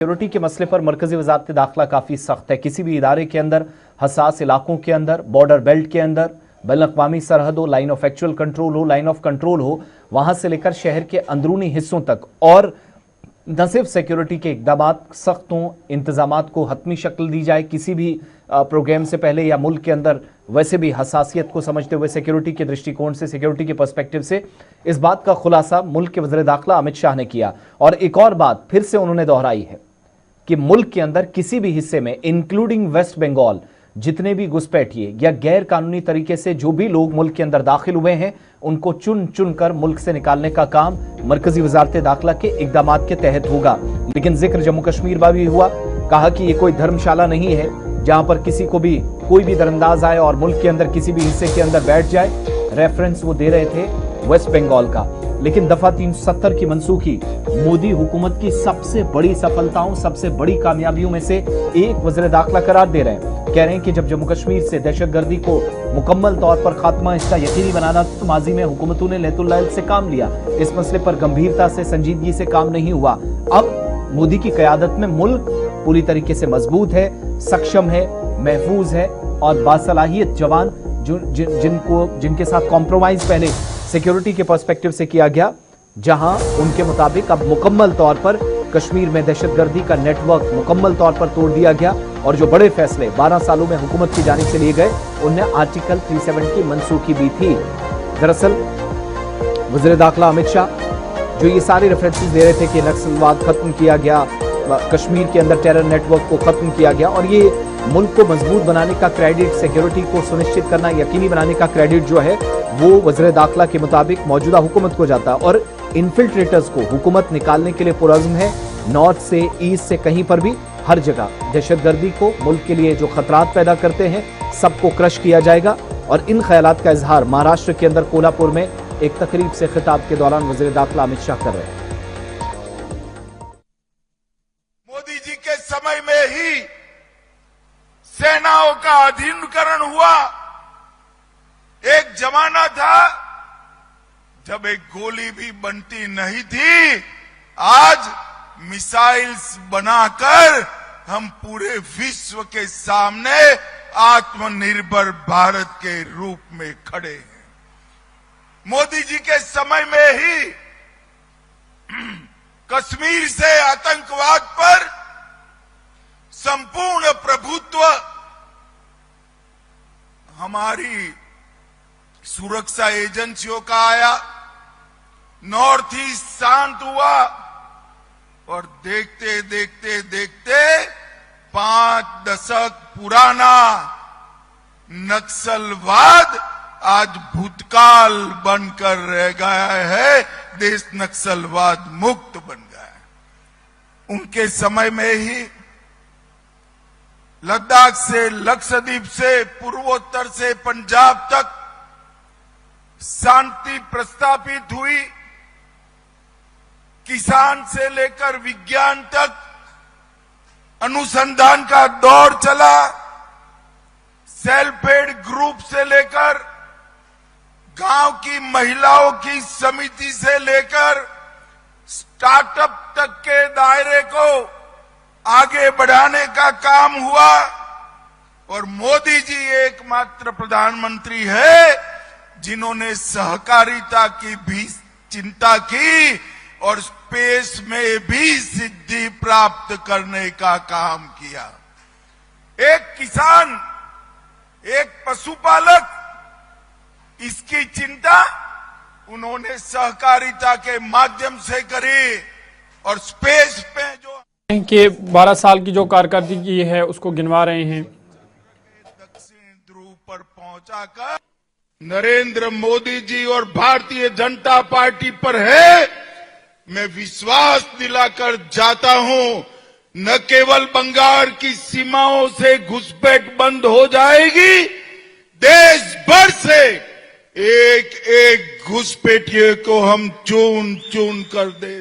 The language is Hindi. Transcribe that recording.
सिक्योरिटी के मसले पर मरकजी वजारत दाखिला काफ़ी सख्त है। किसी भी इदारे के अंदर, हसास इलाकों के अंदर, बॉर्डर बेल्ट के अंदर, बैनुल-अक़वामी सरहद हो, लाइन ऑफ एक्चुअल कंट्रोल हो, लाइन ऑफ कंट्रोल हो, वहां से लेकर शहर के अंदरूनी हिस्सों तक, और न सिर्फ सिक्योरिटी के इक़दाम सख्त हों, इंतजामात को हतमी शक्ल दी जाए। किसी भी प्रोग्राम से पहले या मुल्क के अंदर वैसे भी हसासियत को समझते हुए सिक्योरिटी के दृष्टिकोण से, सिक्योरिटी के पर्सपेक्टिव से इस बात का खुलासा मुल्क के वज़ीर दाखिला अमित शाह ने किया। और एक और बात फिर से उन्होंने दोहराई है कि मुल्क के अंदर किसी भी हिस्से में, इंक्लूडिंग वेस्ट बंगाल, जितने भी घुसपैठिए या गैर कानूनी तरीके से जो भी लोग मुल्क के अंदर दाखिल हुए हैं, उनको चुन चुन कर मुल्क से निकालने का काम मरकजी वजारत दाखिला के इकदाम के तहत होगा। लेकिन जिक्र जम्मू कश्मीर का भी हुआ, कहा कि ये कोई धर्मशाला नहीं है जहां पर किसी को भी कोई भी दरअंदाज आए और मुल्क के अंदर किसी भी हिस्से के अंदर बैठ जाए। रेफरेंस वो दे रहे थे वेस्ट बंगाल का। लेकिन दफा 370 की मनसूखी मोदी हुकूमत की सबसे बड़ी सफलताओं, सबसे बड़ी कामयाबियों में से एक वज़ीर दाखिला करार दे रहे हैं। कह रहे हैं कि जब जम्मू कश्मीर से दहशतगर्दी को मुकम्मल तौर पर खात्मा इसका यकीनी बनाना, तो माजी में हुकूमतों ने लैतुल से काम लिया, इस मसले पर गंभीरता से, संजीदगी से काम नहीं हुआ। अब मोदी की क़यादत में मुल्क पूरी तरीके से मजबूत है, सक्षम है, महफूज है और बासलाहियत जवान जिनके साथ कॉम्प्रोमाइज पहले सिक्योरिटी के पर्सपेक्टिव से किया गया, जहां उनके मुताबिक अब मुकम्मल तौर पर कश्मीर में दहशतगर्दी का नेटवर्क मुकम्मल तौर पर तोड़ दिया गया। और जो बड़े फैसले 12 सालों में हुकूमत की जानिब से लिए गए, उनमें आर्टिकल 370 की मनसूखी भी थी। दरअसल वज़ीर दाखिला अमित शाह जो ये सारे रेफरेंसेस दे रहे थे कि नक्सलवाद खत्म किया गया, कश्मीर के अंदर टेरर नेटवर्क को खत्म किया गया, और ये मुल्क को मजबूत बनाने का क्रेडिट, सिक्योरिटी को सुनिश्चित करना, यकीनी बनाने का क्रेडिट जो है वो वज़ीर दाखिला के मुताबिक मौजूदा हुकूमत को जाता है। और इन्फिल्ट्रेटर्स को हुकूमत निकालने के लिए पुरज़्म है, नॉर्थ से, ईस्ट से, कहीं पर भी, हर जगह दहशतगर्दी को, मुल्क के लिए जो खतरात पैदा करते हैं, सबको क्रश किया जाएगा। और इन ख्यालात का इजहार महाराष्ट्र के अंदर कोल्हापुर में एक तकरीब से खिताब के दौरान वज़ीर दाखिला अमित शाह कर रहे हैं। मोदी जी के समय में ही सेनाओं का आधुनिकीकरण हुआ। एक जमाना था जब एक गोली भी बनती नहीं थी। आज मिसाइल्स बनाकर हम पूरे विश्व के सामने आत्मनिर्भर भारत के रूप में खड़े हैं। मोदी जी के समय में ही कश्मीर से आतंकवाद पर संपूर्ण प्रभुत्व हमारी सुरक्षा एजेंसियों का आया, नॉर्थ ईस्ट शांत हुआ, और देखते देखते देखते 5 दशक पुराना नक्सलवाद आज भूतकाल बनकर रह गया है। देश नक्सलवाद मुक्त बन गया है। उनके समय में ही लद्दाख से, लक्षद्वीप से, पूर्वोत्तर से पंजाब तक शांति प्रस्तापित हुई। किसान से लेकर विज्ञान तक अनुसंधान का दौर चला। सेल्फ हेल्प ग्रुप से लेकर गांव की महिलाओं की समिति से लेकर स्टार्टअप तक के दायरे को आगे बढ़ाने का काम हुआ। और मोदी जी एकमात्र प्रधानमंत्री है जिन्होंने सहकारिता की भी चिंता की और स्पेस में भी सिद्धि प्राप्त करने का काम किया। एक किसान, एक पशुपालक, इसकी चिंता उन्होंने सहकारिता के माध्यम से करी। और स्पेस पे जो कि 12 साल की जो कारकर्दगी है उसको गिनवा रहे हैं। दक्षिण ध्रुव पर पहुंचाकर नरेंद्र मोदी जी और भारतीय जनता पार्टी पर है, मैं विश्वास दिलाकर जाता हूं, न केवल बंगाल की सीमाओं से घुसपैठ बंद हो जाएगी, देश भर से एक एक घुसपैठिए को हम चुन चुन कर दे